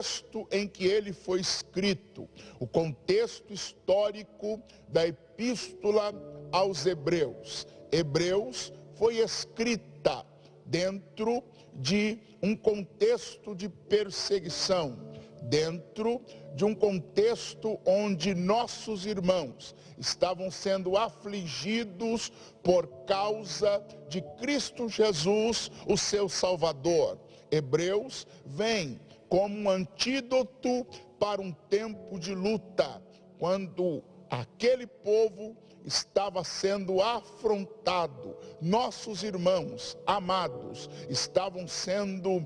contexto em que ele foi escrito, o contexto histórico da epístola aos Hebreus. Hebreus foi escrita dentro de um contexto de perseguição, dentro de um contexto onde nossos irmãos estavam sendo afligidos por causa de Cristo Jesus, o seu Salvador. Hebreus vem como um antídoto para um tempo de luta, quando aquele povo estava sendo afrontado. Nossos irmãos amados estavam sendo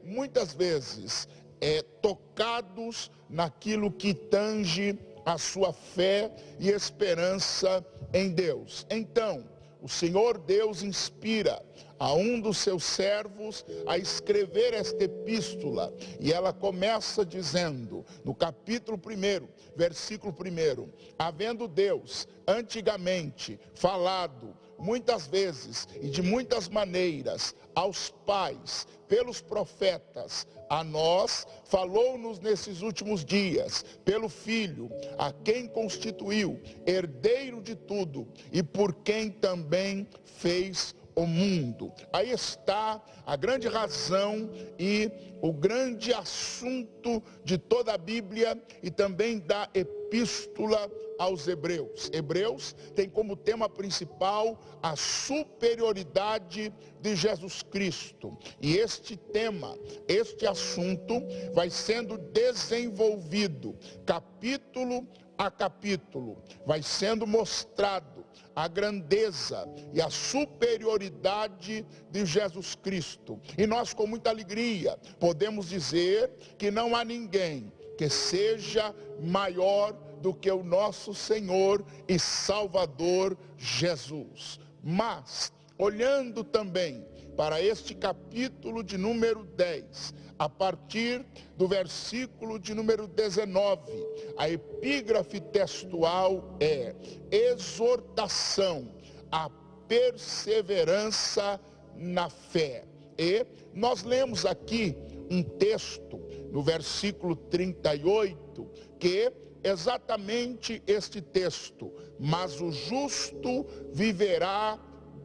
muitas vezes tocados naquilo que tange a sua fé e esperança em Deus. Então, o Senhor Deus inspira a um dos seus servos a escrever esta epístola, e ela começa dizendo, no capítulo 1, versículo 1, havendo Deus antigamente falado muitas vezes e de muitas maneiras aos pais, pelos profetas, a nós falou-nos nesses últimos dias, pelo Filho, a quem constituiu herdeiro de tudo e por quem também fez o mundo. Aí está a grande razão e o grande assunto de toda a Bíblia e também da epístola aos Hebreus. Hebreus tem como tema principal a superioridade de Jesus Cristo. E este tema, este assunto vai sendo desenvolvido capítulo a capítulo, vai sendo mostrado a grandeza e a superioridade de Jesus Cristo. E nós, com muita alegria, podemos dizer que não há ninguém que seja maior do que o nosso Senhor e Salvador Jesus. Mas, olhando também para este capítulo de número 10, a partir do versículo de número 19, a epígrafe textual é exortação à perseverança na fé. E nós lemos aqui um texto no versículo 38, que exatamente este texto, mas o justo viverá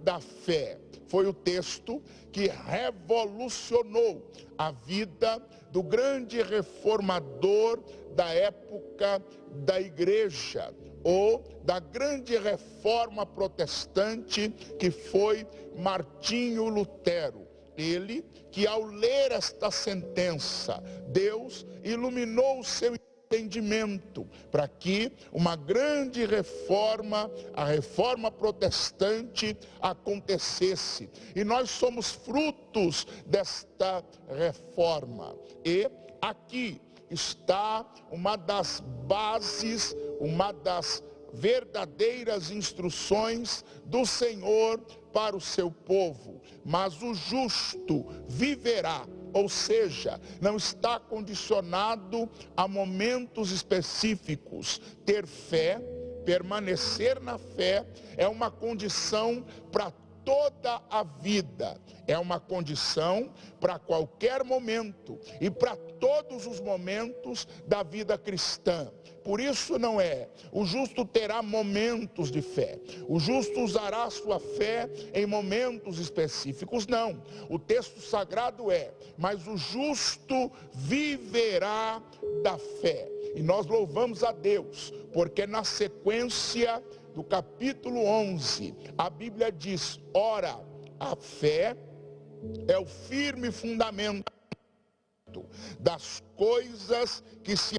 da fé. Foi o texto que revolucionou a vida do grande reformador da época da igreja, ou da grande reforma protestante, que foi Martinho Lutero. Ele que, ao ler esta sentença, Deus iluminou o seu entendimento para que uma grande reforma, a reforma protestante, acontecesse. E nós somos frutos desta reforma. E aqui está uma das bases, uma das verdadeiras instruções do Senhor para o seu povo. Mas o justo viverá, ou seja, não está condicionado a momentos específicos. Ter fé, permanecer na fé, é uma condição para toda a vida, é uma condição para qualquer momento e para todos os momentos da vida cristã. Por isso não é, o justo terá momentos de fé, o justo usará sua fé em momentos específicos, não. O texto sagrado é, mas o justo viverá da fé. E nós louvamos a Deus, porque na sequência do capítulo 11, a Bíblia diz, ora, a fé é o firme fundamento das coisas que se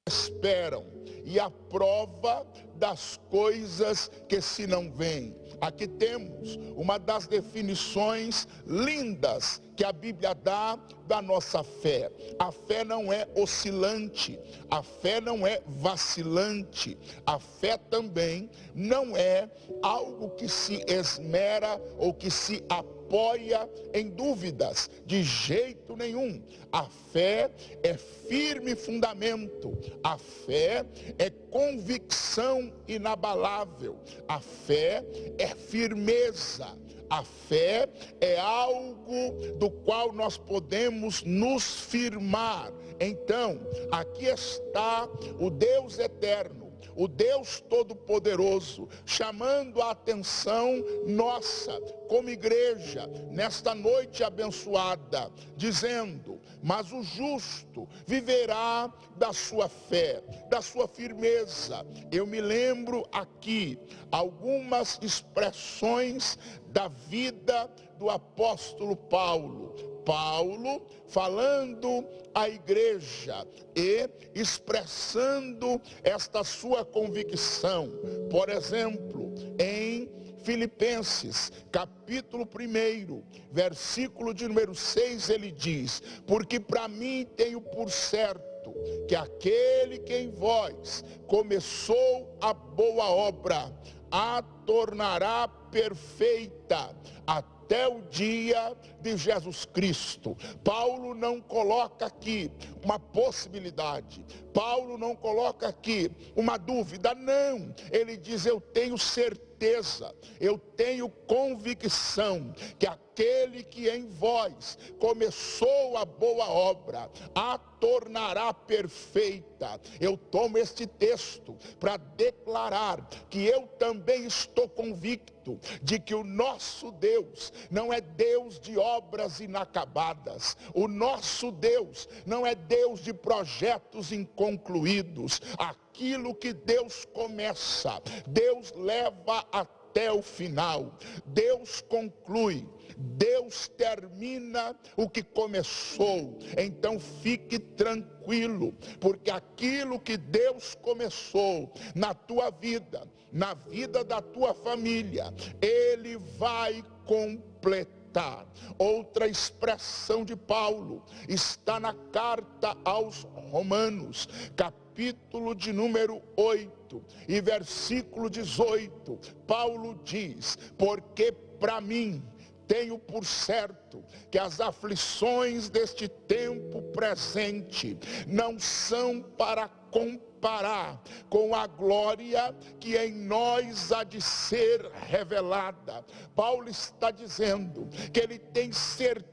esperam e a prova das coisas que se não veem. Aqui temos uma das definições lindas que a Bíblia dá da nossa fé. A fé não é oscilante, a fé não é vacilante, a fé também não é algo que se esmera ou que se apoia em dúvidas, de jeito nenhum. A fé é firme fundamento, a fé é convicção inabalável, a fé é firmeza, A fé é algo do qual nós podemos nos firmar. Então, aqui está o Deus eterno, o Deus Todo-Poderoso, chamando a atenção nossa, como igreja, nesta noite abençoada, dizendo: mas o justo viverá da sua fé, da sua firmeza. Eu me lembro aqui algumas expressões da vida do apóstolo Paulo. Paulo falando à igreja e expressando esta sua convicção. Por exemplo, em Filipenses, capítulo 1, versículo de número 6, ele diz: porque para mim tenho por certo que aquele que em vós começou a boa obra, a tornará perfeita até o dia de Jesus Cristo. Paulo não coloca aqui uma possibilidade, Paulo não coloca aqui uma dúvida, não. Ele diz: eu tenho certeza, eu tenho convicção que aquele que em vós começou a boa obra, a tornará perfeita. Eu tomo este texto para declarar que eu também estou convicto de que o nosso Deus não é Deus de obras inacabadas. O nosso Deus não é Deus de projetos inconcluídos. Aquilo que Deus começa, Deus leva até o final. Deus conclui, Deus termina o que começou. Então fique tranquilo, porque aquilo que Deus começou na tua vida, na vida da tua família, Ele vai completar. Outra expressão de Paulo está na carta aos Romanos, capítulo de número 8 e versículo 18. Paulo diz: porque para mim tenho por certo que as aflições deste tempo presente não são para comparar com a glória que em nós há de ser revelada. Paulo está dizendo que ele tem certeza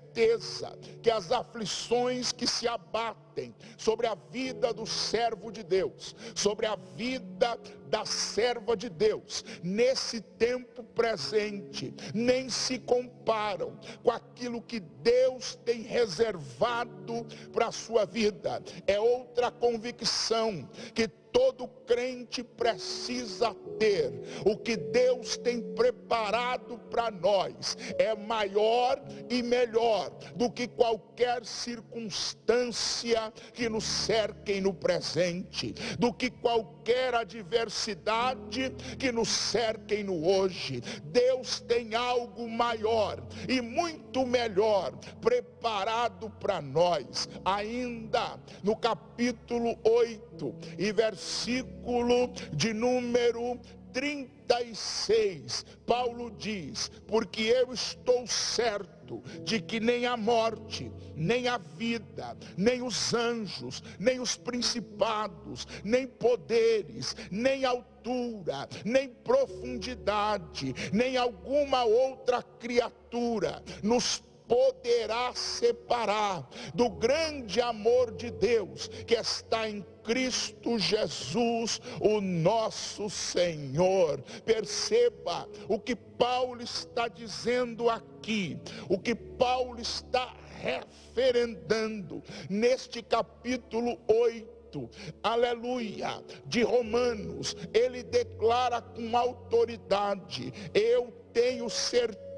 que as aflições que se abatem sobre a vida do servo de Deus, sobre a vida da serva de Deus, nesse tempo presente, nem se comparam com aquilo que Deus tem reservado para a sua vida. É outra convicção que todo crente precisa ter. O que Deus tem preparado para nós é maior e melhor do que qualquer circunstância que nos cerquem no presente, do que qualquer adversidade que nos cerquem no hoje. Deus tem algo maior e muito melhor preparado para nós. Ainda no capítulo 8 e versículo de número 36, Paulo diz: porque eu estou certo de que nem a morte, nem a vida, nem os anjos, nem os principados, nem poderes, nem altura, nem profundidade, nem alguma outra criatura nos poderá separar do grande amor de Deus que está em Cristo Jesus, o nosso Senhor. Perceba o que Paulo está dizendo aqui, o que Paulo está referendando neste capítulo 8, aleluia, de Romanos. Ele declara com autoridade: eu tenho certeza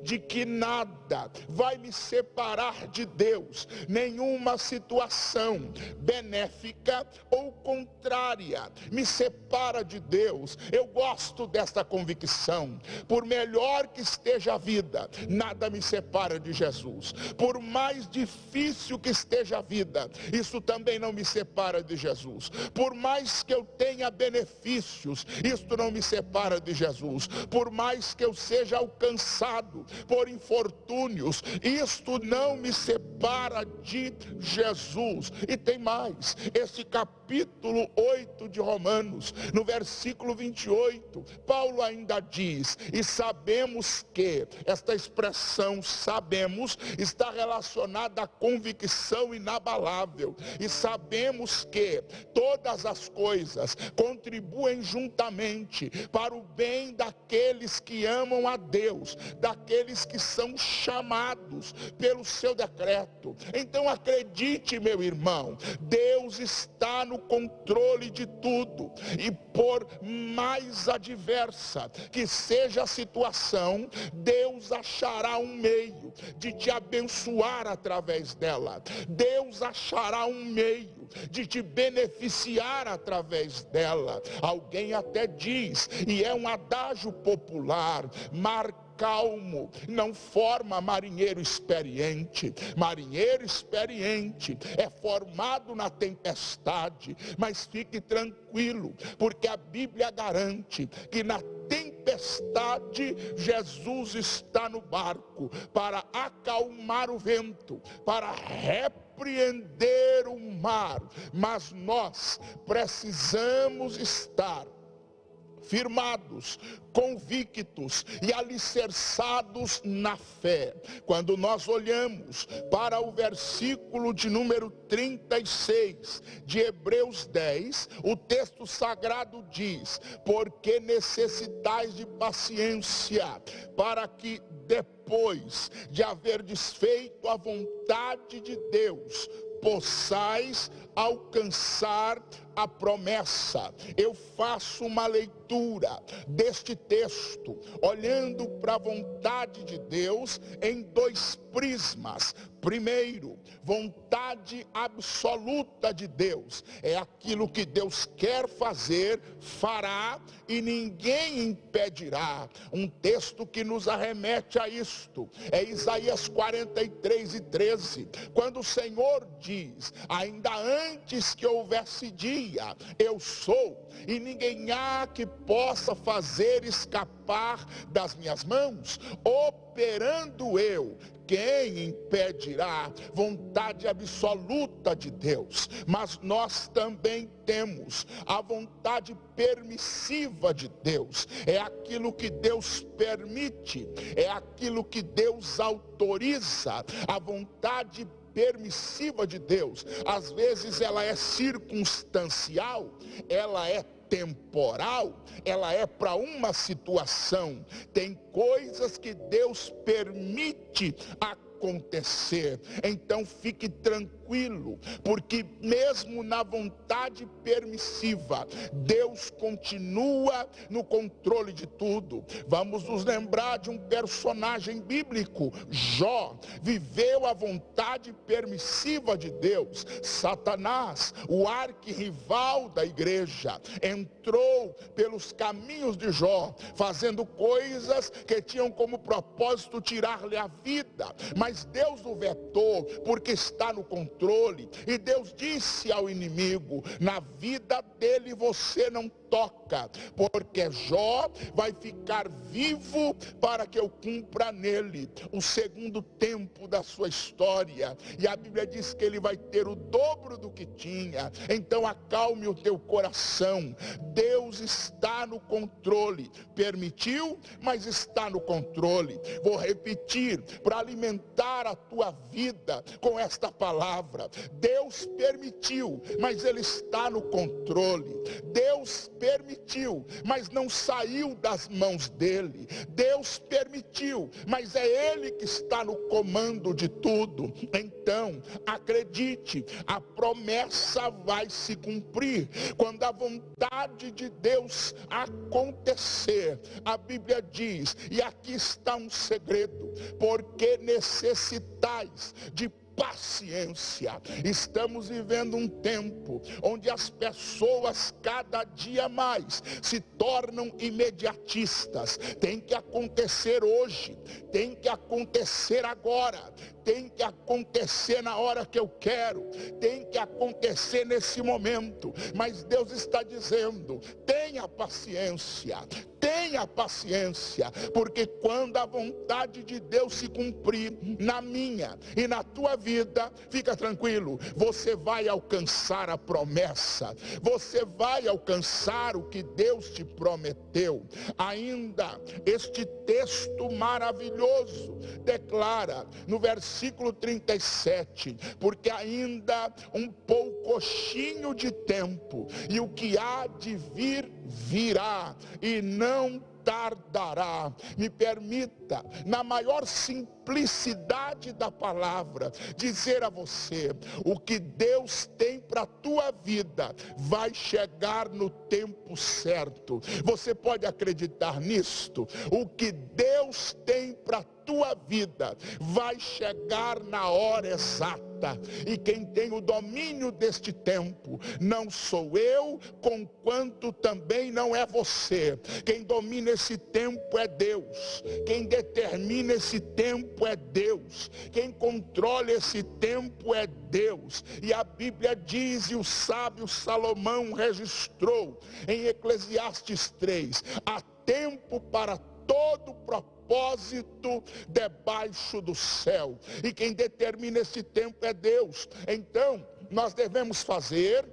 de que nada vai me separar de Deus, nenhuma situação benéfica ou contrária me separa de Deus. Eu gosto desta convicção. Por melhor que esteja a vida, nada me separa de Jesus. Por mais difícil que esteja a vida, isso também não me separa de Jesus. Por mais que eu tenha benefícios, isto não me separa de Jesus. Por mais que eu seja alcançado alcançado por infortúnios, isto não me separa de Jesus. E tem mais, esse capítulo 8 de Romanos, no versículo 28, Paulo ainda diz: e sabemos que, esta expressão sabemos está relacionada à convicção inabalável, e sabemos que todas as coisas contribuem juntamente para o bem daqueles que amam a Deus, daqueles que são chamados pelo seu decreto. Então acredite, meu irmão, Deus está no controle de tudo, e por mais adversa que seja a situação, Deus achará um meio de te abençoar através dela. Deus achará um meio de te beneficiar através dela. Alguém até diz, e é um adágio popular: mar calmo não forma marinheiro experiente. Marinheiro experiente é formado na tempestade. Mas fique tranquilo, porque a Bíblia garante que na tempestade Jesus está no barco para acalmar o vento, para repreender o mar. Mas nós precisamos estar firmados, convictos e alicerçados na fé. Quando nós olhamos para o versículo de número 36 de Hebreus 10, o texto sagrado diz: porque necessitais de paciência, para que depois de haver desfeito a vontade de Deus, possais alcançar a promessa. Eu faço uma leitura deste texto, olhando para a vontade de Deus em dois prismas. Primeiro, vontade absoluta de Deus. É aquilo que Deus quer fazer, fará, e ninguém impedirá. Um texto que nos arremete a isto é Isaías 43:13, quando o Senhor diz: ainda antes que houvesse dia, eu sou, e ninguém há que possa fazer escapar das minhas mãos. Operando eu, quem impedirá? Vontade absoluta de Deus. Mas nós também temos a vontade permissiva de Deus. É aquilo que Deus permite, é aquilo que Deus autoriza. A vontade permissiva de Deus, às vezes ela é circunstancial, ela é temporal, ela é para uma situação. Tem coisas que Deus permite acontecer. Então fique tranquilo, porque mesmo na vontade permissiva, Deus continua no controle de tudo. Vamos nos lembrar de um personagem bíblico. Jó viveu a vontade permissiva de Deus. Satanás, o arquirrival da igreja, entrou pelos caminhos de Jó, fazendo coisas que tinham como propósito tirar-lhe a vida. Mas Deus o vetou, porque está no controle. E Deus disse ao inimigo: na vida dele você não toca, porque Jó vai ficar vivo para que eu cumpra nele o segundo tempo da sua história. E a Bíblia diz que ele vai ter o dobro do que tinha. Então acalme o teu coração. Deus está no controle. Permitiu, mas está no controle. Vou repetir para alimentar a tua vida com esta palavra: Deus permitiu, mas ele está no controle. Deus permitiu, mas não saiu das mãos dele. Deus permitiu, mas é ele que está no comando de tudo. Então, acredite, a promessa vai se cumprir. Quando a vontade de Deus acontecer, a Bíblia diz, e aqui está um segredo: porque necessitais de paciência. Estamos vivendo um tempo onde as pessoas cada dia mais se tornam imediatistas. Tem que acontecer hoje, tem que acontecer agora, tem que acontecer na hora que eu quero, tem que acontecer nesse momento. Mas Deus está dizendo: tenha paciência, Tenha paciência, porque quando a vontade de Deus se cumprir na minha e na tua vida, fica tranquilo, você vai alcançar a promessa, você vai alcançar o que Deus te prometeu. Ainda este texto maravilhoso declara no versículo 37, porque ainda um poucochinho de tempo, e o que há de vir, virá, e não tardará. Me permita, na maior simplicidade da palavra, dizer a você: o que Deus tem para a tua vida vai chegar no tempo certo. Você pode acreditar nisto? O que Deus tem para a tua vida vai chegar na hora exata. E quem tem o domínio deste tempo não sou eu, conquanto também não é você. Quem domina esse tempo é Deus. Quem determina esse tempo é Deus. Quem controla esse tempo é Deus. E a Bíblia diz, e o sábio Salomão registrou em Eclesiastes 3, há tempo para todo propósito debaixo do céu, e quem determina esse tempo é Deus. Então nós devemos fazer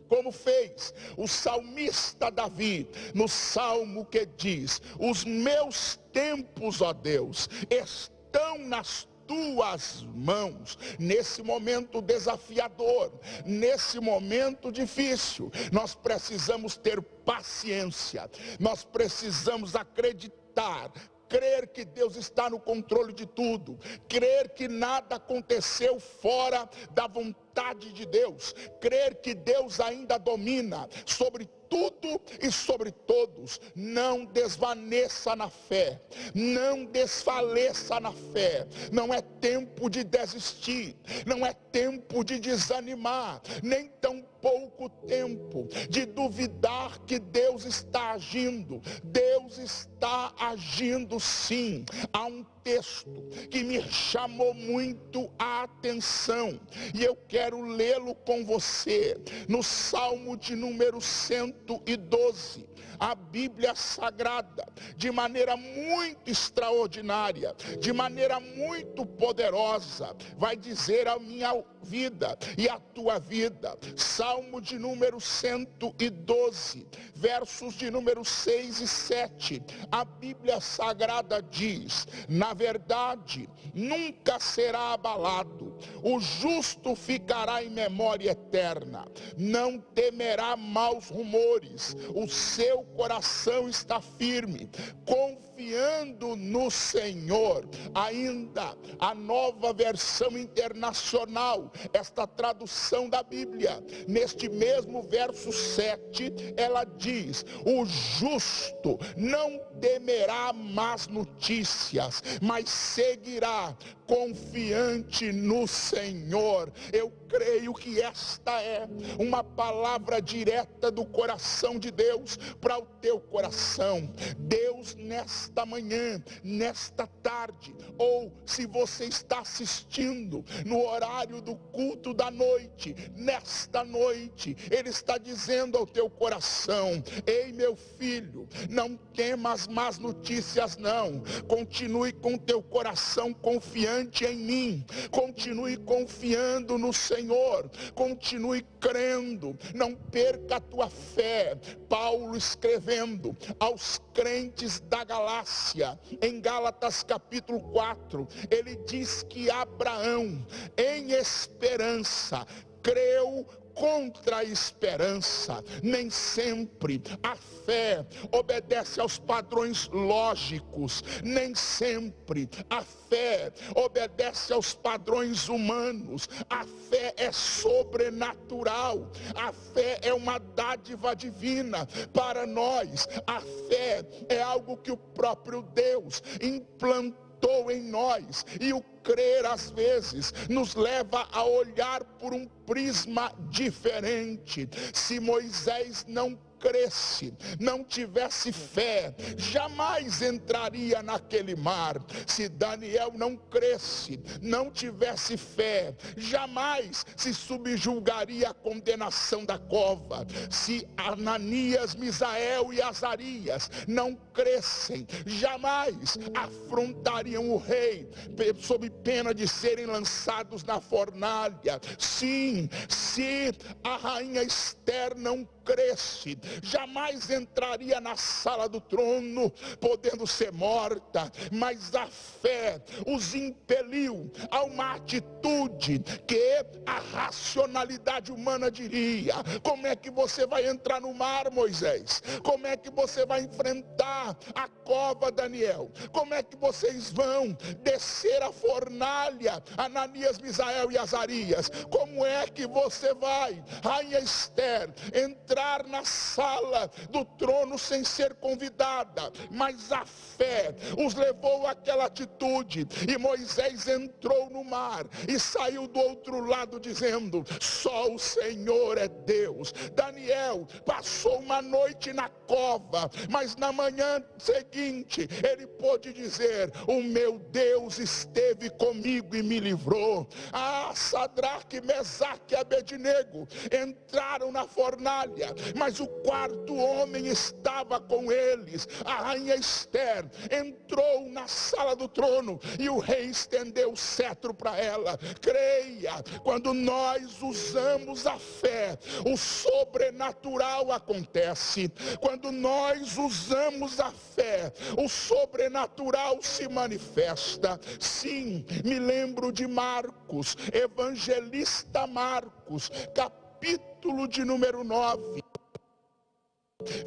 como fez o salmista Davi, no salmo que diz: os meus tempos, ó Deus, estão nas tuas mãos. Nesse momento desafiador, nesse momento difícil, nós precisamos ter paciência, nós precisamos acreditar, crer que Deus está no controle de tudo, crer que nada aconteceu fora da vontade de Deus, crer que Deus ainda domina sobre tudo e sobre todos. Não desvaneça na fé, não desfaleça na fé. Não é tempo de desistir, não é tempo de desanimar, nem tão pouco tempo de duvidar que Deus está agindo. Deus está agindo sim. Há um texto que me chamou muito a atenção e eu quero lê-lo com você, no Salmo de número 112. A Bíblia Sagrada, de maneira muito extraordinária, de maneira muito poderosa, vai dizer a minha vida e a tua vida. Salmo de número 112, versos de número 6 e 7. A Bíblia Sagrada diz: na verdade, nunca será abalado, o justo ficará em memória eterna, não temerá maus rumores, o seu coração está firme, confiando no Senhor. Ainda a Nova Versão Internacional, esta tradução da Bíblia, neste mesmo verso 7, ela diz: o justo não temerá más notícias, mas seguirá confiante no Senhor. Eu creio que esta é uma palavra direta do coração de Deus para o teu coração. Deus, nesta manhã, nesta tarde, ou se você está assistindo no horário do culto da noite, nesta noite, Ele está dizendo ao teu coração: ei, meu filho, não temas más notícias não, continue com teu coração confiante em mim, continue confiando no Senhor, continue crendo, não perca a tua fé. Paulo, escrevendo aos crentes da Galácia, em Gálatas capítulo 4, ele diz que Abraão, em esperança, creu contra a esperança. Nem sempre a fé obedece aos padrões lógicos, nem sempre a fé obedece aos padrões humanos. A fé é sobrenatural, a fé é uma dádiva divina para nós. A fé é algo que o próprio Deus implantou em nós, e o crer às vezes nos leva a olhar por um prisma diferente. Se Moisés não cresce, não tivesse fé, jamais entraria naquele mar. Se Daniel não cresce, não tivesse fé, jamais se subjugaria à condenação da cova. Se Ananias, Misael e Azarias não crescem, jamais afrontariam o rei, sob pena de serem lançados na fornalha. Sim, se a rainha Esther não cresce, jamais entraria na sala do trono, podendo ser morta. Mas a fé os impeliu a uma atitude que a racionalidade humana diria: como é que você vai entrar no mar, Moisés? Como é que você vai enfrentar a cova, Daniel? Como é que vocês vão descer a fornalha, Ananias, Misael e Azarias? Como é que você vai, rainha Esther, entrar na sala do trono sem ser convidada? Mas a fé os levou àquela atitude, e Moisés entrou no mar e saiu do outro lado dizendo: só o Senhor é Deus. Daniel passou uma noite na cova, mas na manhã seguinte ele pôde dizer: o meu Deus esteve comigo e me livrou. Sadraque, Mesaque e Abednego entraram na fornalha, mas o quarto homem estava com eles. A rainha Esther entrou na sala do trono e o rei estendeu o cetro para ela. Creia, quando nós usamos a fé, o sobrenatural acontece. Quando nós usamos a fé, o sobrenatural se manifesta. Sim, me lembro de Marcos, evangelista Marcos, capítulo de número 9.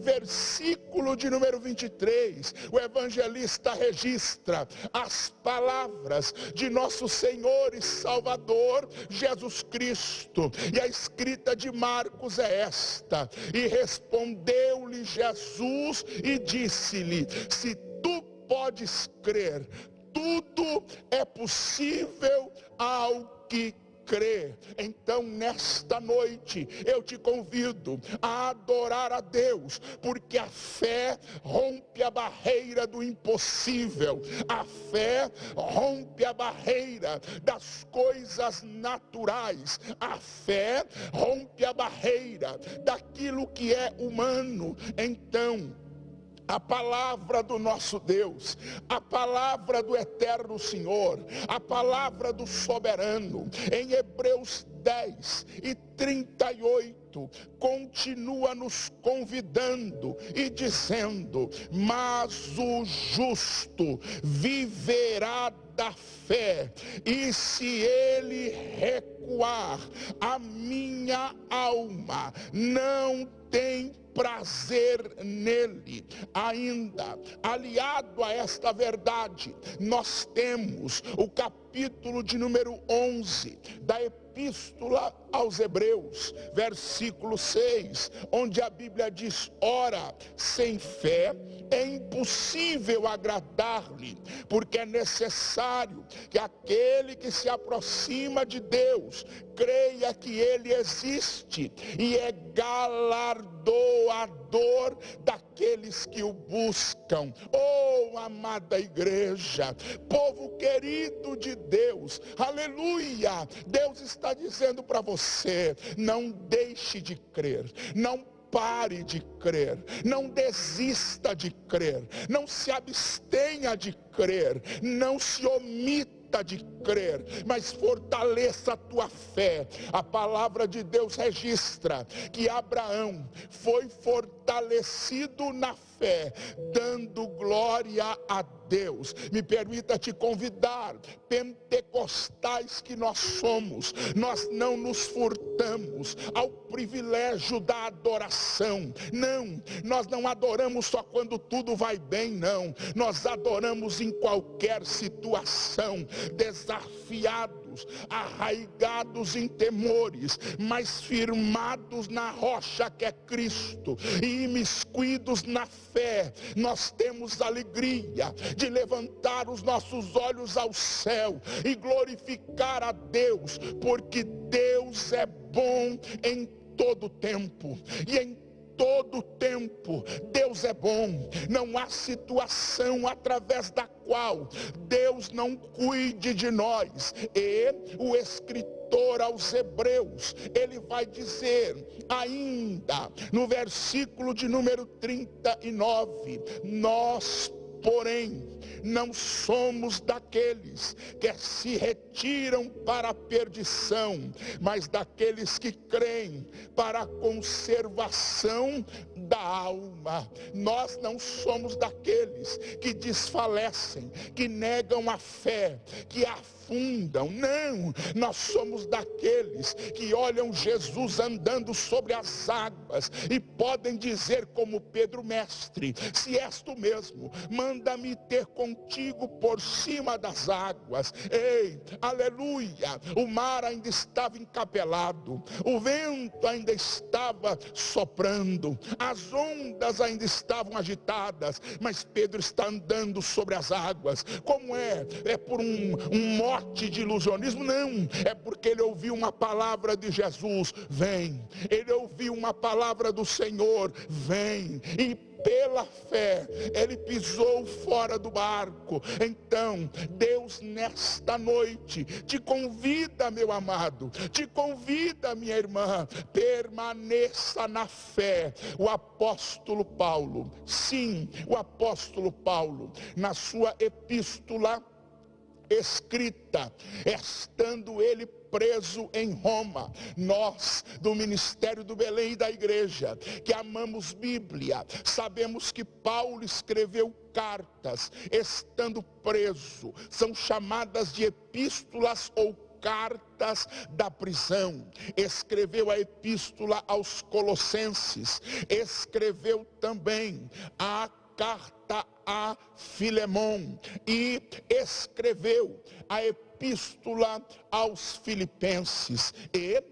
Versículo de número 23, o evangelista registra as palavras de nosso Senhor e Salvador Jesus Cristo, e a escrita de Marcos é esta: e respondeu-lhe Jesus e disse-lhe: se tu podes crer, tudo é possível ao que crê. Então nesta noite eu te convido a adorar a Deus, porque a fé rompe a barreira do impossível. A fé rompe a barreira das coisas naturais. A fé rompe a barreira daquilo que é humano. Então a palavra do nosso Deus, a palavra do eterno Senhor, a palavra do soberano, em Hebreus 10:38, continua nos convidando e dizendo: mas o justo viverá da fé, e se ele recuar, a minha alma não tem prazer nele. Ainda, aliado a esta verdade, nós temos o capítulo de número 11 da Epístola aos Hebreus, versículo 6, onde a Bíblia diz: ora, sem fé é impossível agradar-lhe, porque é necessário que aquele que se aproxima de Deus creia que ele existe e é galardoador daqueles que o buscam. Oh, amada igreja, povo querido de Deus, aleluia! Deus está dizendo para você: não deixe de crer, não pare de crer, não desista de crer, não se abstenha de crer, não se omita de crer, mas fortaleça a tua fé. A palavra de Deus registra que Abraão foi fortalecido na fé, dando glória a Deus. Me permita te convidar, pentecostais que nós somos, nós não nos furtamos ao privilégio da adoração. Não, nós não adoramos só quando tudo vai bem, não. Nós adoramos em qualquer situação, desafiados, arraigados em temores, mas firmados na rocha que é Cristo e imiscuídos na fé. Nós temos alegria de levantar os nossos olhos ao céu e glorificar a Deus, porque Deus é bom em todo tempo, e em todo tempo. Deus é bom. Não há situação através da qual Deus não cuide de nós. E o escritor aos Hebreus, ele vai dizer ainda no versículo de número 39, nós, porém, não somos daqueles que se retiram para a perdição, mas daqueles que creem para a conservação da alma. Nós não somos daqueles que desfalecem, que negam a fé, que afundam. Não, nós somos daqueles que olham Jesus andando sobre as águas e podem dizer como Pedro: mestre, se és tu mesmo, manda-me ter contigo por cima das águas. Ei, aleluia, o mar ainda estava encapelado, o vento ainda estava soprando, as ondas ainda estavam agitadas, mas Pedro está andando sobre as águas. Como é? É por um mote de ilusionismo? Não, é porque ele ouviu uma palavra de Jesus: vem. Ele ouviu uma palavra do Senhor: vem. E pela fé, ele pisou fora do barco. Então, Deus nesta noite te convida, meu amado, te convida, minha irmã, permaneça na fé. O apóstolo Paulo, sim, o apóstolo Paulo, na sua epístola escrita, estando ele preso em Roma, nós do Ministério do Belém e da Igreja, que amamos Bíblia, sabemos que Paulo escreveu cartas estando preso. São chamadas de epístolas ou cartas da prisão. Escreveu a epístola aos Colossenses, escreveu também a carta a Filemon e escreveu a epístola aos Filipenses. E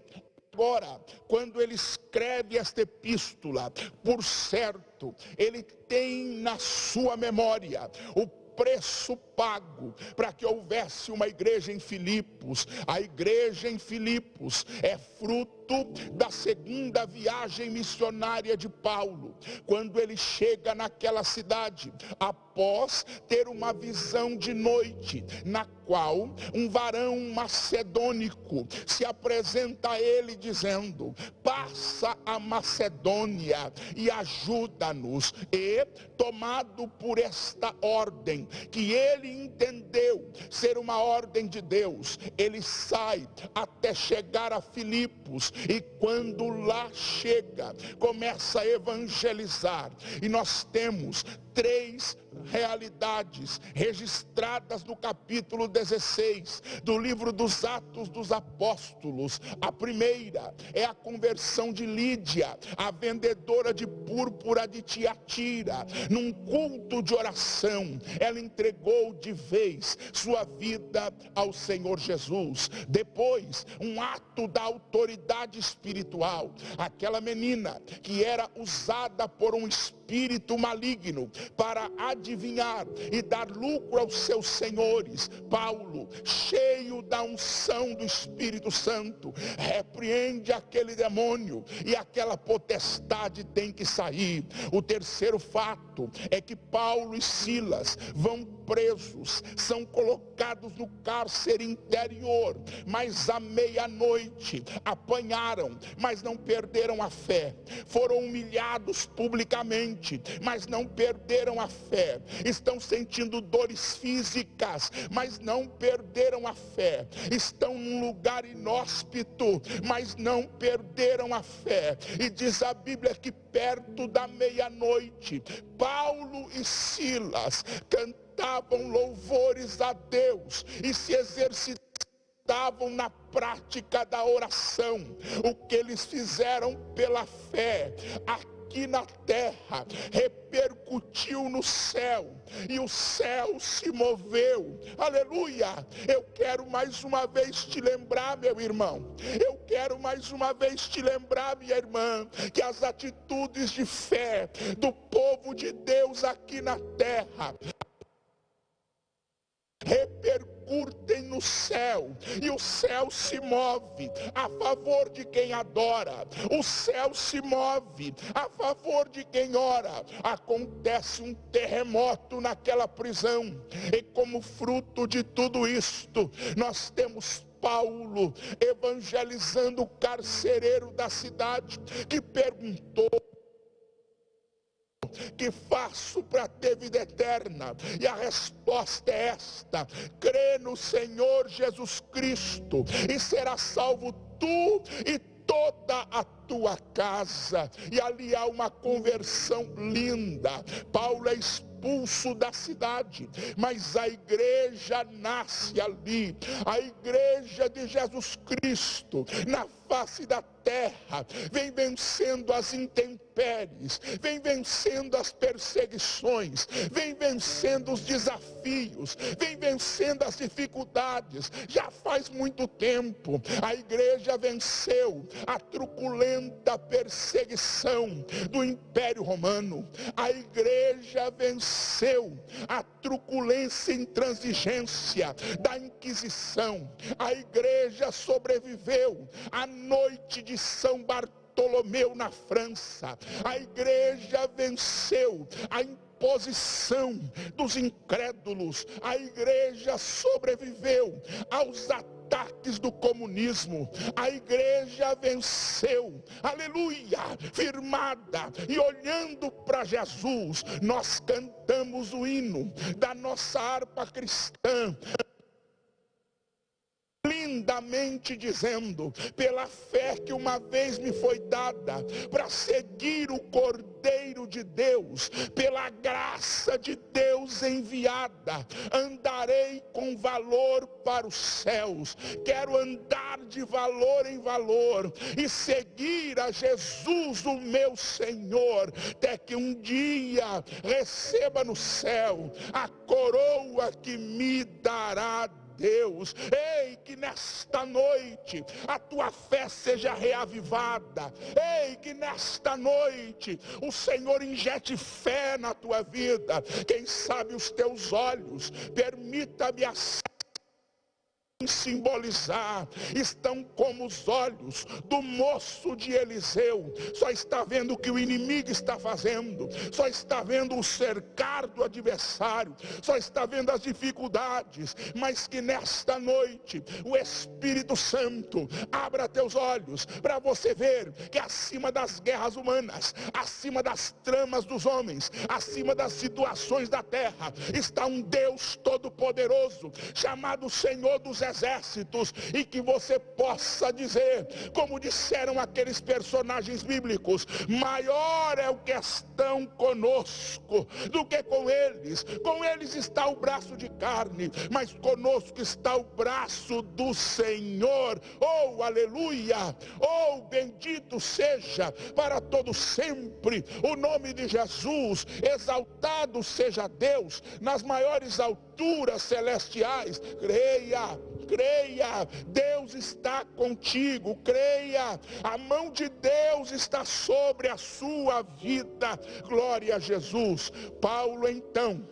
agora, quando ele escreve esta epístola, por certo, ele tem na sua memória o preço pago para que houvesse uma igreja em Filipos. A igreja em Filipos é fruto da segunda viagem missionária de Paulo, quando ele chega naquela cidade, após ter uma visão de noite, na qual um varão macedônico se apresenta a ele dizendo: passa a Macedônia e ajuda-nos. E, tomado por esta ordem, que ele entendeu ser uma ordem de Deus, ele sai até chegar a Filipos, e quando lá chega, começa a evangelizar. E nós temos 3 realidades registradas no capítulo 16 do livro dos Atos dos Apóstolos. A primeira é a conversão de Lídia, a vendedora de púrpura de Tiatira. Num culto de oração, ela entregou de vez sua vida ao Senhor Jesus. Depois, um ato da autoridade espiritual, aquela menina que era usada por um espírito maligno para adivinhar e dar lucro aos seus senhores. Paulo, cheio da unção do Espírito Santo, repreende aquele demônio e aquela potestade tem que sair. O terceiro fato é que Paulo e Silas vão presos, são colocados no cárcere interior, mas à meia-noite apanharam, mas não perderam a fé. Foram humilhados publicamente, mas não perderam a fé. Estão sentindo dores físicas, mas não perderam a fé. Estão num lugar inóspito, mas não perderam a fé. E diz a Bíblia que perto da meia-noite, Paulo e Silas cantavam louvores a Deus e se exercitavam na prática da oração. O que eles fizeram pela fé aqui na terra repercutiu no céu, e o céu se moveu. Aleluia! Eu quero mais uma vez te lembrar, meu irmão, eu quero mais uma vez te lembrar, minha irmã, que as atitudes de fé do povo de Deus aqui na terra repercutiu repercutem no céu, e o céu se move a favor de quem adora, o céu se move a favor de quem ora. Acontece um terremoto naquela prisão, e como fruto de tudo isto, nós temos Paulo evangelizando o carcereiro da cidade, que perguntou: que faço para ter vida eterna? E a resposta é esta: crê no Senhor Jesus Cristo e será salvo tu e toda a tua casa. E ali há uma conversão linda. Paulo é expulso da cidade, mas a igreja nasce ali, a igreja de Jesus Cristo na face da terra, vem vencendo as intempéries, vem vencendo as perseguições, vem vencendo os desafios, vem vencendo as dificuldades. Já faz muito tempo a igreja venceu a truculenta perseguição do Império Romano, a igreja venceu a truculência e intransigência da Inquisição, a igreja sobreviveu à noite de São Bartolomeu na França, a igreja venceu a imposição dos incrédulos, a igreja sobreviveu aos ataques do comunismo, a igreja venceu, aleluia, firmada e olhando para Jesus. Nós cantamos o hino da nossa harpa cristã, lindamente dizendo: pela fé que uma vez me foi dada para seguir o Cordeiro de Deus, pela graça de Deus enviada, andarei com valor para os céus. Quero andar de valor em valor e seguir a Jesus, o meu Senhor, até que um dia receba no céu a coroa que me dará Deus. Ei, que nesta noite a tua fé seja reavivada. Ei, que nesta noite o Senhor injete fé na tua vida. Quem sabe os teus olhos, permita-me assim simbolizar, estão como os olhos do moço de Eliseu. Só está vendo o que o inimigo está fazendo, só está vendo o cercar do adversário, só está vendo as dificuldades, mas que nesta noite o Espírito Santo abra teus olhos para você ver que acima das guerras humanas, acima das tramas dos homens, acima das situações da terra, está um Deus todo-poderoso chamado Senhor dos Exércitos, e que você possa dizer, como disseram aqueles personagens bíblicos: maior é o que estão conosco do que com eles. Com eles está o braço de carne, mas conosco está o braço do Senhor. Oh, aleluia! Oh, bendito seja para todo sempre o nome de Jesus. Exaltado seja Deus nas maiores alturas celestiais. Creia, creia, Deus está contigo, creia, a mão de Deus está sobre a sua vida. Glória a Jesus. Paulo então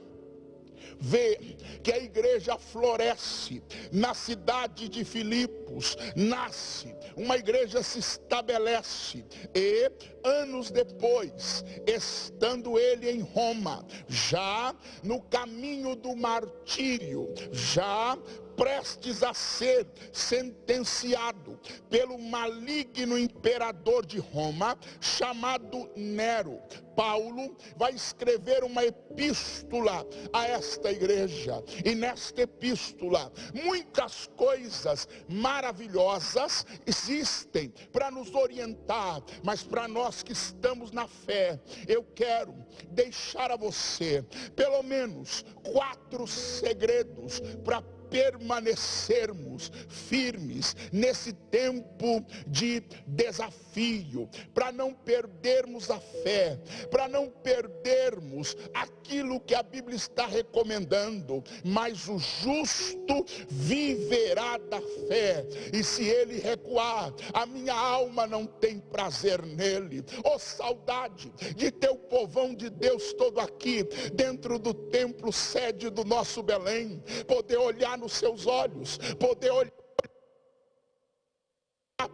vê que a igreja floresce na cidade de Filipos, nasce, uma igreja se estabelece, e anos depois, estando ele em Roma, já no caminho do martírio, já prestes a ser sentenciado pelo maligno imperador de Roma, chamado Nero, Paulo vai escrever uma epístola a esta igreja. E nesta epístola, muitas coisas maravilhosas existem para nos orientar, mas para nós que estamos na fé, eu quero deixar a você pelo menos 4 segredos para permanecermos firmes nesse tempo de desafio, para não perdermos a fé, para não perdermos aquilo que a Bíblia está recomendando. Mas o justo viverá da fé, e se ele reconhecer recuar, a minha alma não tem prazer nele. Oh, saudade de ter o povão de Deus todo aqui, dentro do templo sede do nosso Belém, poder olhar nos seus olhos, poder olhar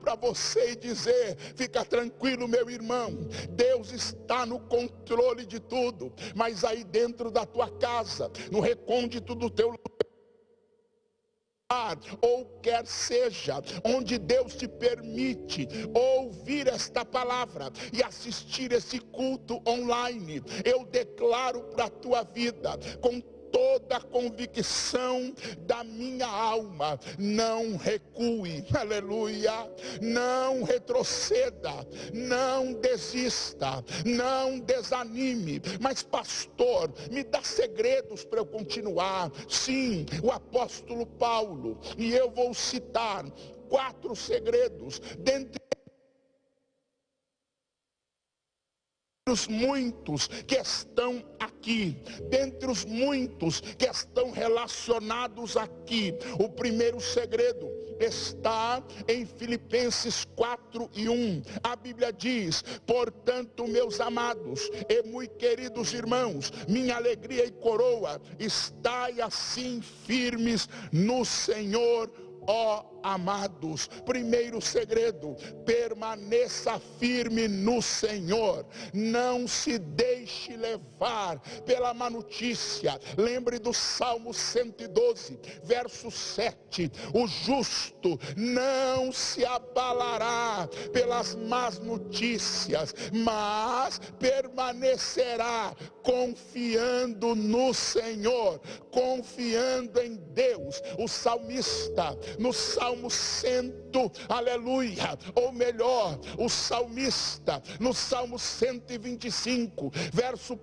para você e dizer: fica tranquilo, meu irmão, Deus está no controle de tudo. Mas aí dentro da tua casa, no recôndito do teu lugar, ou quer seja, onde Deus te permite ouvir esta palavra e assistir esse culto online, eu declaro para a tua vida, com toda a convicção da minha alma: não recue, aleluia, não retroceda, não desista, não desanime. Mas pastor, me dá segredos para eu continuar. Sim, o apóstolo Paulo, e eu vou citar 4 segredos, dentre os muitos que estão aqui, dentre os muitos que estão relacionados aqui. O primeiro segredo está em Filipenses 4:1. A Bíblia diz: portanto, meus amados e muito queridos irmãos, minha alegria e coroa, estai assim firmes no Senhor, ó amados. Primeiro segredo: permaneça firme no Senhor, não se deixe levar pela má notícia. Lembre do Salmo 112, verso 7, o justo não se abalará pelas más notícias, mas permanecerá confiando no Senhor, confiando em Deus. O salmista, no Salmo 100, aleluia, ou melhor, o salmista, no Salmo 125, verso 1,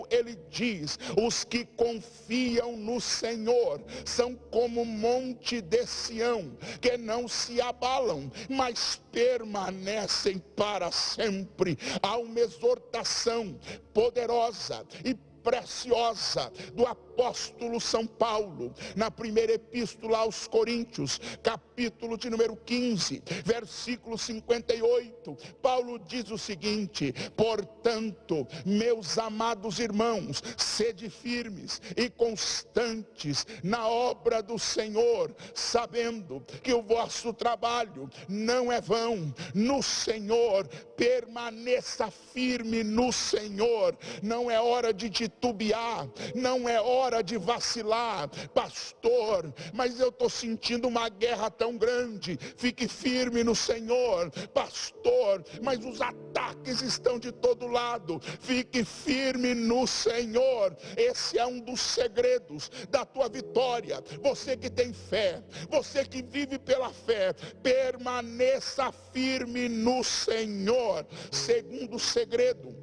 ele diz: os que confiam no Senhor são como monte de Sião, que não se abalam, mas permanecem para sempre. Há uma exortação poderosa e preciosa do apóstolo São Paulo, na primeira epístola aos Coríntios, capítulo de número 15, versículo 58, Paulo diz o seguinte: portanto, meus amados irmãos, sede firmes e constantes na obra do Senhor, sabendo que o vosso trabalho não é vão no Senhor. Permaneça firme no Senhor. Não é hora de titubear, não é hora de vacilar. Pastor, mas eu estou sentindo uma guerra tão grande. Fique firme no Senhor. Pastor, mas os ataques estão de todo lado. Fique firme no Senhor. Esse é um dos segredos da tua vitória. Você que tem fé, você que vive pela fé, permaneça firme no Senhor. Segundo segredo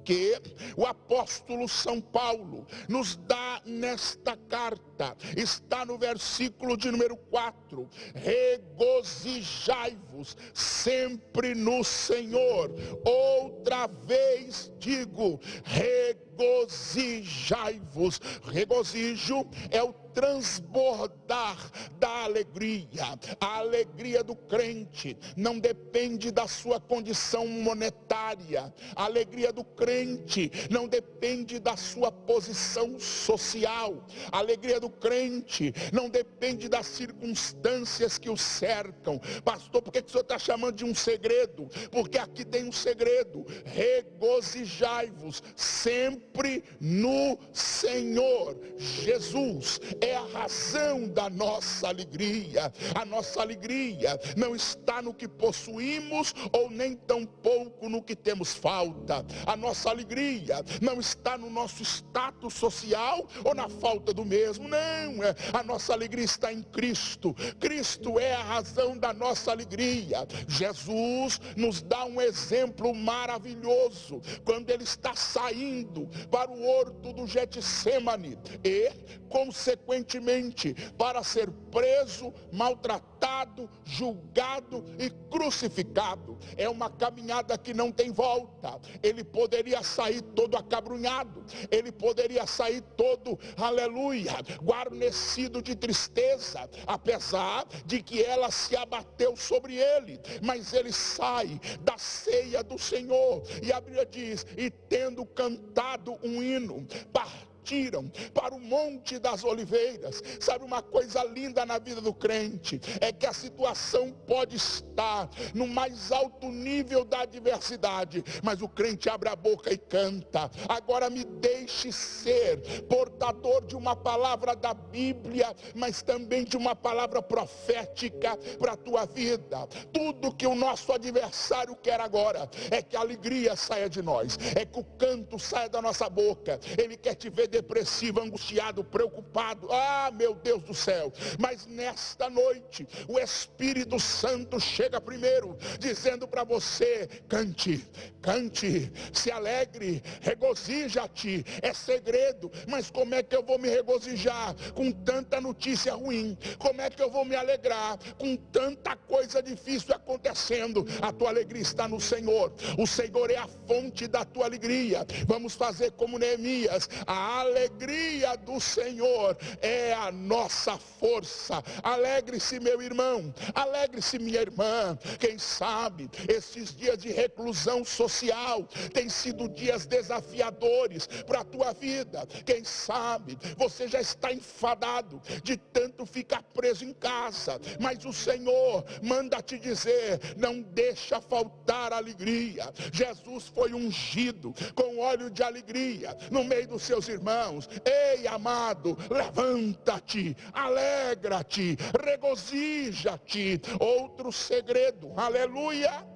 que o apóstolo São Paulo nos dá nesta carta, está no versículo de número 4: regozijai-vos sempre no Senhor. Outra vez digo, regozijai-vos. Regozijo é o transbordar da alegria. A alegria do crente não depende da sua condição monetária. A alegria do crente não depende da sua posição social. A alegria do crente não depende das circunstâncias que o cercam. Pastor, por que o senhor está chamando de um segredo? Porque aqui tem um segredo. Regozijai-vos sempre no Senhor. Jesus é a razão da nossa alegria. A nossa alegria não está no que possuímos, ou nem tampouco no que temos falta. A nossa alegria não está no nosso status social ou na falta do mesmo. Não, a nossa alegria está em Cristo. Cristo é a razão da nossa alegria. Jesus nos dá um exemplo maravilhoso quando ele está saindo para o horto do Getsemane e, consequentemente, consequentemente, para ser preso, maltratado, julgado e crucificado. É uma caminhada que não tem volta. Ele poderia sair todo acabrunhado, ele poderia sair todo, aleluia, guarnecido de tristeza, apesar de que ela se abateu sobre ele, mas ele sai da ceia do Senhor, e a Bíblia diz, e tendo cantado um hino, partiram para o Monte das Oliveiras. Sabe uma coisa linda na vida do crente? É que a situação pode estar no mais alto nível da adversidade, mas o crente abre a boca e canta. Agora me deixe ser portador de uma palavra da Bíblia, mas também de uma palavra profética para a tua vida. Tudo que o nosso adversário quer agora é que a alegria saia de nós, é que o canto saia da nossa boca. Ele quer te ver depressivo, angustiado, preocupado. Ah, meu Deus do céu. Mas nesta noite o Espírito Santo chega primeiro, dizendo para você: cante, cante, se alegre, regozija-te. É segredo, mas como é que eu vou me regozijar com tanta notícia ruim? Como é que eu vou me alegrar com tanta coisa difícil acontecendo? A tua alegria está no Senhor. O Senhor é a fonte da tua alegria. Vamos fazer como Neemias. A alegria do Senhor é a nossa força. Alegre-se, meu irmão, alegre-se, minha irmã. Quem sabe esses dias de reclusão social têm sido dias desafiadores para a tua vida. Quem sabe você já está enfadado de tanto ficar preso em casa, mas o Senhor manda te dizer: não deixa faltar alegria. Jesus foi ungido com óleo de alegria no meio dos seus irmãos. Ei, amado, levanta-te, alegra-te, regozija-te. Outro segredo, aleluia,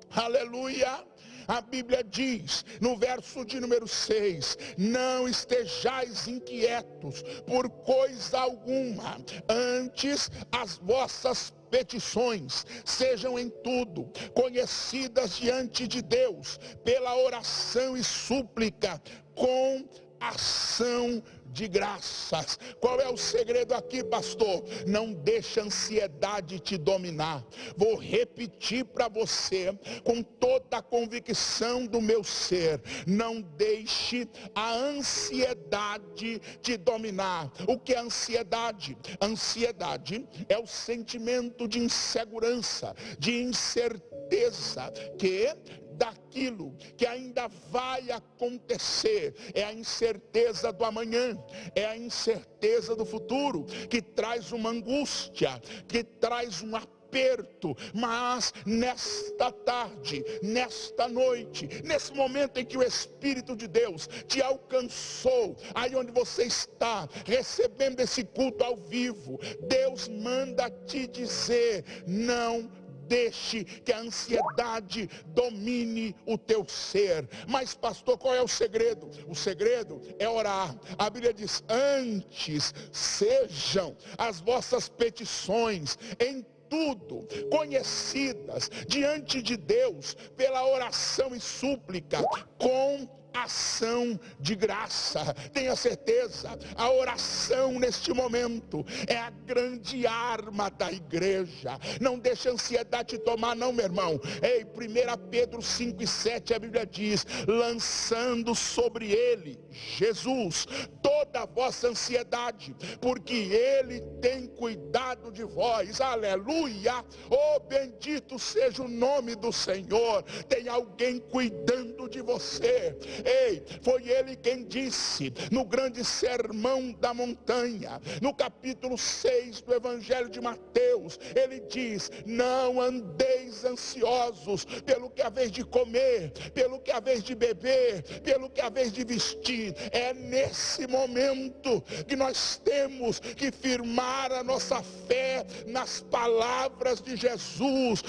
aleluia. A Bíblia diz, no verso de número 6, não estejais inquietos por coisa alguma, antes as vossas petições sejam em tudo conhecidas diante de Deus, pela oração e súplica, com ação de graças. Qual é o segredo aqui, pastor? Não deixa a ansiedade te dominar. Vou repetir para você com toda a convicção do meu ser: não deixe a ansiedade te dominar. O que é ansiedade? Ansiedade é o sentimento de insegurança, de incerteza que daquilo que ainda vai acontecer. É a incerteza do amanhã, é a incerteza do futuro, que traz uma angústia, que traz um aperto. Mas nesta tarde, nesta noite, nesse momento em que o Espírito de Deus te alcançou, aí onde você está, recebendo esse culto ao vivo, Deus manda te dizer: não deixe que a ansiedade domine o teu ser. Mas, pastor, qual é o segredo? O segredo é orar. A Bíblia diz: antes sejam as vossas petições em tudo conhecidas diante de Deus pela oração e súplica, com ação de graça. Tenha certeza, a oração neste momento é a grande arma da igreja. Não deixe a ansiedade tomar, não, meu irmão. Ei, 1 Pedro 5:7, a Bíblia diz: lançando sobre ele, Jesus, toda a vossa ansiedade, porque ele tem cuidado de vós. Aleluia! Oh, bendito seja o nome do Senhor. Tem alguém cuidando de você. Ei, foi ele quem disse no grande sermão da montanha, no capítulo 6 do Evangelho de Mateus, ele diz: não andeis ansiosos pelo que haveis de comer, pelo que haveis de beber, pelo que haveis de vestir. É nesse momento que nós temos que firmar a nossa fé nas palavras de Jesus.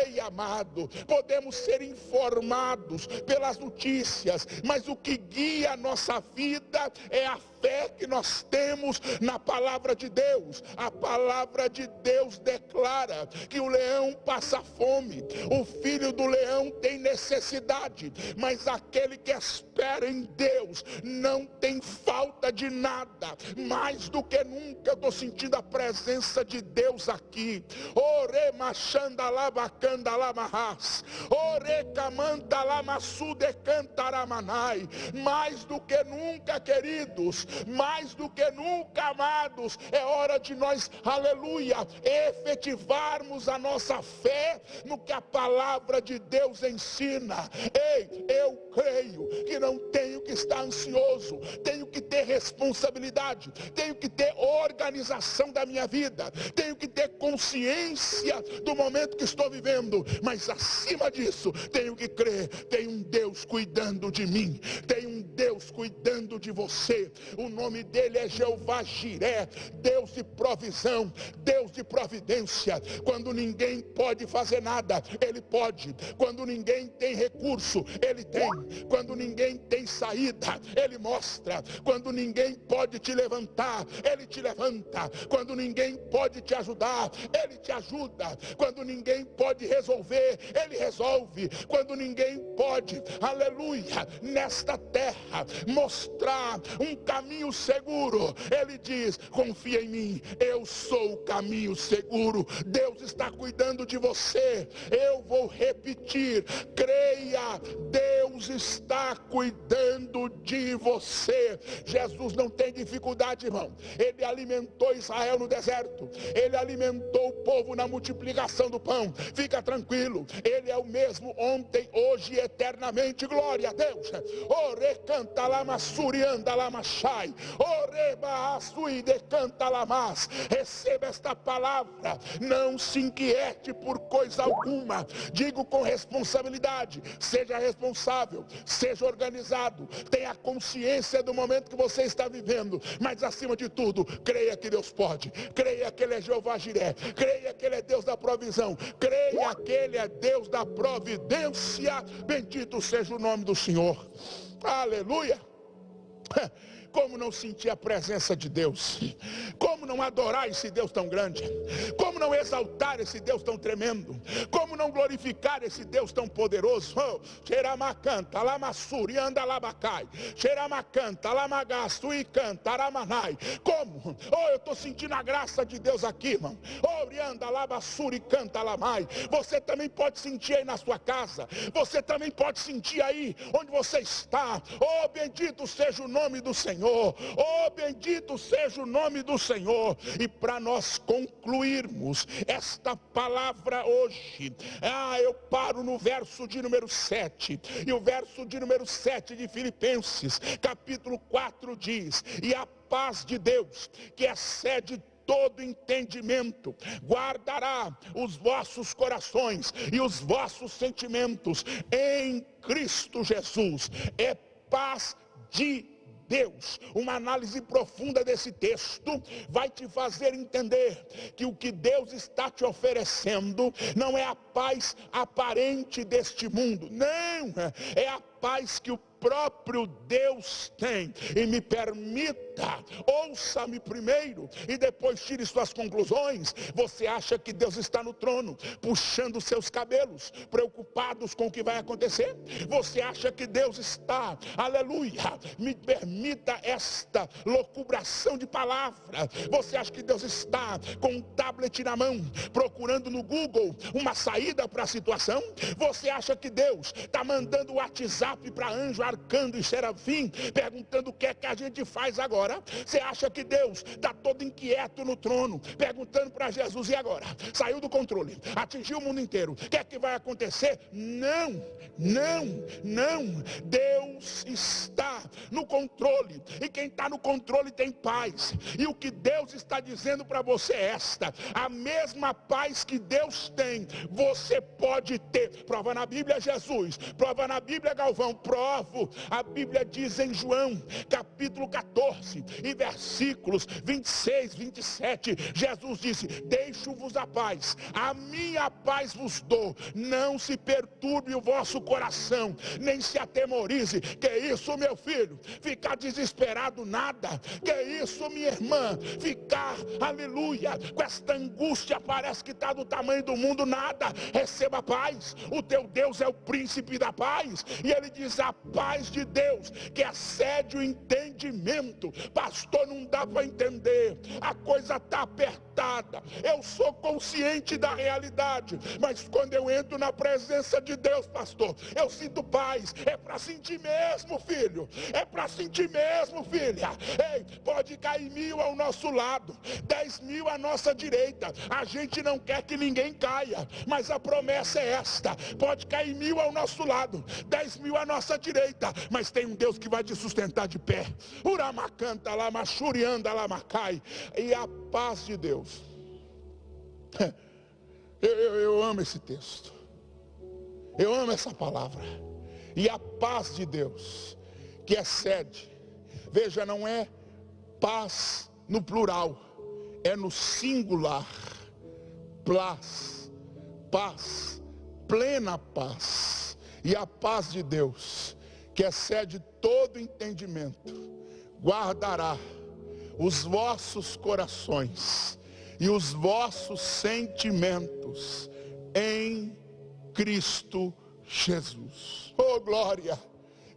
Ei, amado, podemos ser informados pelas notícias, mas o que guia a nossa vida é a fé fé que nós temos na palavra de Deus. A palavra de Deus declara que o leão passa fome, o filho do leão tem necessidade, mas aquele que espera em Deus não tem falta de nada. Mais do que nunca eu estou sentindo a presença de Deus aqui. Ore machanda labacanda lamarras, ore camanta lamassude cantaramanai. Mais do que nunca, queridos, mais do que nunca, amados, é hora de nós, aleluia, efetivarmos a nossa fé no que a palavra de Deus ensina. Ei, eu creio que não tenho que estar ansioso, tenho que ter responsabilidade, tenho que ter organização da minha vida, tenho que ter consciência do momento que estou vivendo, mas acima disso, tenho que crer, tem um Deus cuidando de mim, tem um Deus cuidando de você. O nome dele é Jeová Jiré, Deus de provisão, Deus de providência. Quando ninguém pode fazer nada, ele pode. Quando ninguém tem recurso, ele tem. Quando ninguém tem saída, ele mostra. Quando ninguém pode te levantar, ele te levanta. Quando ninguém pode te ajudar, ele te ajuda. Quando ninguém pode resolver, ele resolve. Quando ninguém pode, aleluia, nesta terra mostrar um caminho seguro, ele diz: confia em mim, eu sou o caminho seguro. Deus está cuidando de você. Eu vou repetir, creia, Deus está cuidando de você. Jesus não tem dificuldade, irmão. Ele alimentou Israel no deserto, ele alimentou o povo na multiplicação do pão. Fica tranquilo, ele é o mesmo ontem, hoje e eternamente. Glória a Deus. Ore canta lama surianda lama shai, ore baasui de canta lamas. Receba esta palavra, não se inquiete por coisa alguma. Digo com responsabilidade, seja responsável, seja organizado, tenha consciência do momento que você está vivendo, mas acima de tudo, creia que Deus pode, creia que ele é Jeová Jiré, creia que ele é Deus da provisão, creia que ele é Deus da providência. Bendito seja o nome do Senhor. Aleluia. Como não sentir a presença de Deus? Como não adorar esse Deus tão grande? Como não exaltar esse Deus tão tremendo? Como não glorificar esse Deus tão poderoso? Oh, xeramacanta, lamassuri, anda labacai, xeramacanta, lamagastu e canta, aramanai. Como? Oh, eu estou sentindo a graça de Deus aqui, irmão. Oh, anda labassuri, canta, lamai. Você também pode sentir aí na sua casa. Você também pode sentir aí onde você está. Oh, bendito seja o nome do Senhor. Oh, bendito seja o nome do Senhor. E para nós concluirmos esta palavra hoje, eu paro no verso de número 7. E o verso de número 7 de Filipenses, capítulo 4 diz: e a paz de Deus, que excede todo entendimento, guardará os vossos corações e os vossos sentimentos em Cristo Jesus. É paz de Deus. Uma análise profunda desse texto vai te fazer entender que o que Deus está te oferecendo não é a paz aparente deste mundo, não, é a paz que o próprio Deus tem. E me permita, ouça-me primeiro e depois tire suas conclusões. Você acha que Deus está no trono, puxando seus cabelos, preocupados com o que vai acontecer? Você acha que Deus está, aleluia, me permita esta locubração de palavra, você acha que Deus está com um tablet na mão, procurando no Google uma saída para a situação? Você acha que Deus está mandando o WhatsApp para anjo, arcanjo e serafim, perguntando o que é que a gente faz agora? Você acha que Deus está todo inquieto no trono, perguntando para Jesus: e agora? Saiu do controle, atingiu o mundo inteiro, o que é que vai acontecer? Não, não, não. Deus está no controle, e quem está no controle tem paz. E o que Deus está dizendo para você é esta: a mesma paz que Deus tem, você pode ter. Prova na Bíblia Jesus, prova na Bíblia Galvão, provam, provo. A Bíblia diz em João, capítulo 14, e versículos 26, 27, Jesus disse: deixo-vos a paz, a minha paz vos dou, não se perturbe o vosso coração, nem se atemorize. Que isso, meu filho? Ficar desesperado nada. Que isso, minha irmã? Ficar, aleluia, com esta angústia, parece que está do tamanho do mundo, nada. Receba paz. O teu Deus é o príncipe da paz, e ele diz: a paz de Deus, que excede o entendimento. Pastor, não dá para entender, a coisa está apertada, eu sou consciente da realidade, mas quando eu entro na presença de Deus, pastor, eu sinto paz. É para sentir mesmo, filho, é para sentir mesmo, filha. Ei, pode cair 1000 ao nosso lado, 10.000 à nossa direita, a gente não quer que ninguém caia, mas a promessa é esta: pode cair 1000 ao nosso lado, 10.000 à nossa direita, mas tem um Deus que vai te sustentar de pé. Uramacanta lá, machurianda lá, macai. E a paz de Deus, eu amo esse texto, eu amo essa palavra. E a paz de Deus, que excede, veja, não é paz no plural, é no singular. Paz, plena paz. E a paz de Deus, que excede todo entendimento, guardará os vossos corações e os vossos sentimentos em Cristo Jesus. Oh glória!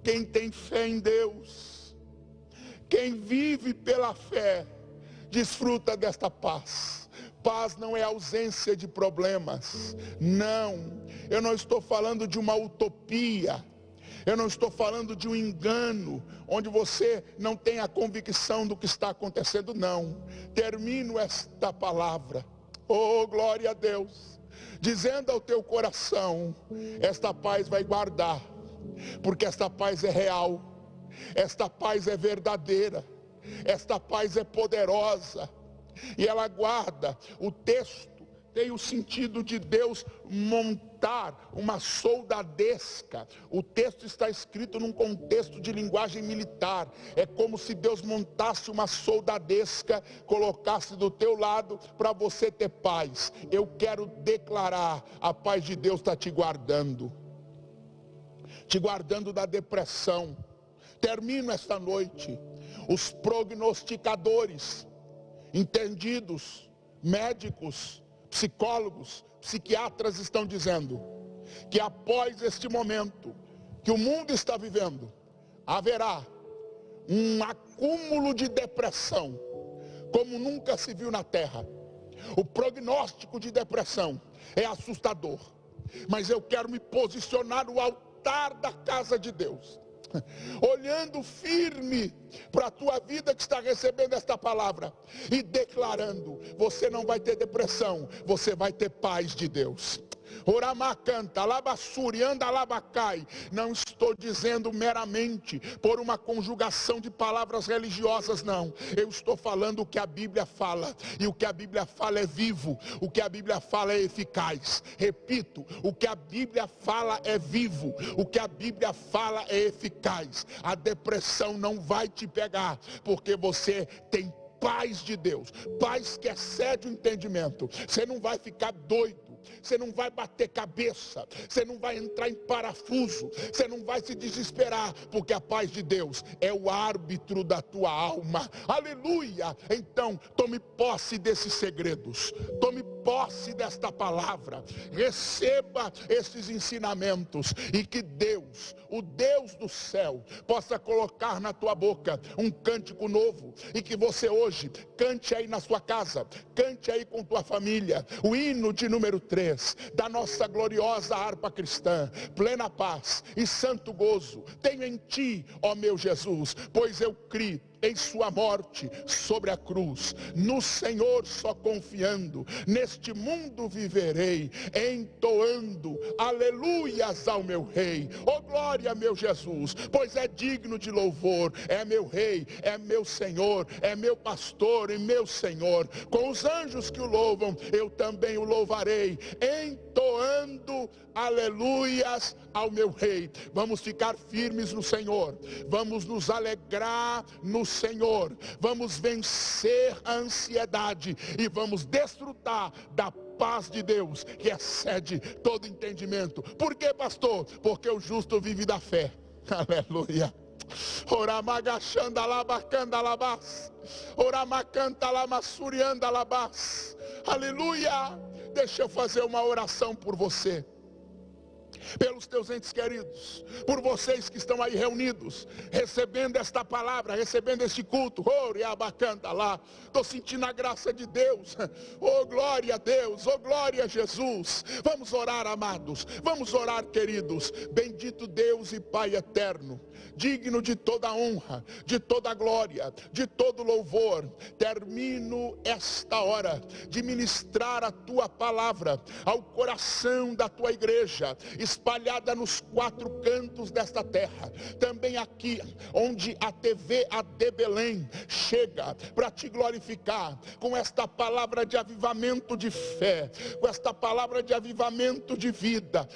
Quem tem fé em Deus, quem vive pela fé, desfruta desta paz. Paz não é ausência de problemas, não. Eu não estou falando de uma utopia, eu não estou falando de um engano, onde você não tem a convicção do que está acontecendo, não. Termino esta palavra, oh glória a Deus, dizendo ao teu coração: esta paz vai guardar, porque esta paz é real, esta paz é verdadeira, esta paz é poderosa, e ela guarda. O texto tem o sentido de Deus montar uma soldadesca. O texto está escrito num contexto de linguagem militar. É como se Deus montasse uma soldadesca, colocasse do teu lado para você ter paz. Eu quero declarar: a paz de Deus está te guardando da depressão. Termino esta noite. Os prognosticadores, entendidos, médicos, psicólogos, psiquiatras estão dizendo que após este momento que o mundo está vivendo, haverá um acúmulo de depressão como nunca se viu na terra. O prognóstico de depressão é assustador, mas eu quero me posicionar no altar da casa de Deus, olhando firme para a tua vida que está recebendo esta palavra e declarando: você não vai ter depressão, você vai ter paz de Deus. Oramacanta, alabassurianda, alabacai. Não estou dizendo meramente por uma conjugação de palavras religiosas, não. Eu estou falando o que a Bíblia fala, e o que a Bíblia fala é vivo, o que a Bíblia fala é eficaz. Repito, o que a Bíblia fala é vivo, o que a Bíblia fala é eficaz. A depressão não vai te pegar, porque você tem paz de Deus, paz que excede o entendimento. Você não vai ficar doido, você não vai bater cabeça, você não vai entrar em parafuso, você não vai se desesperar, porque a paz de Deus é o árbitro da tua alma. Aleluia! Então tome posse desses segredos, tome posse desta palavra, receba esses ensinamentos, e que Deus, o Deus do céu, possa colocar na tua boca um cântico novo, e que você hoje cante aí na sua casa, cante aí com tua família, o hino de número 3 da nossa gloriosa harpa cristã: plena paz e santo gozo tenho em ti, ó meu Jesus, pois eu criei em sua morte sobre a cruz. No Senhor só confiando, neste mundo viverei, entoando aleluias ao meu Rei. Oh glória, meu Jesus, pois é digno de louvor, é meu Rei, é meu Senhor, é meu pastor e meu Senhor. Com os anjos que o louvam, eu também o louvarei, entoando aleluias ao meu Rei. Vamos ficar firmes no Senhor, vamos nos alegrar no Senhor, vamos vencer a ansiedade e vamos desfrutar da paz de Deus que excede todo entendimento. Por quê, pastor? Porque o justo vive da fé. Aleluia. Oramagachandalabacandalabás, oramacantalamassuriandalabás. Aleluia. Deixa eu fazer uma oração por você, pelos teus entes queridos, por vocês que estão aí reunidos, recebendo esta palavra, recebendo este culto. Estou sentindo a graça de Deus. Oh glória a Deus, oh glória a Jesus. Vamos orar, amados, vamos orar, queridos. Bendito Deus e Pai eterno, digno de toda honra, de toda glória, de todo louvor, termino esta hora de ministrar a tua palavra ao coração da tua igreja, espalhada nos 4 cantos desta terra, também aqui onde a TV AD Belém chega para te glorificar com esta palavra de avivamento de fé, com esta palavra de avivamento de vida.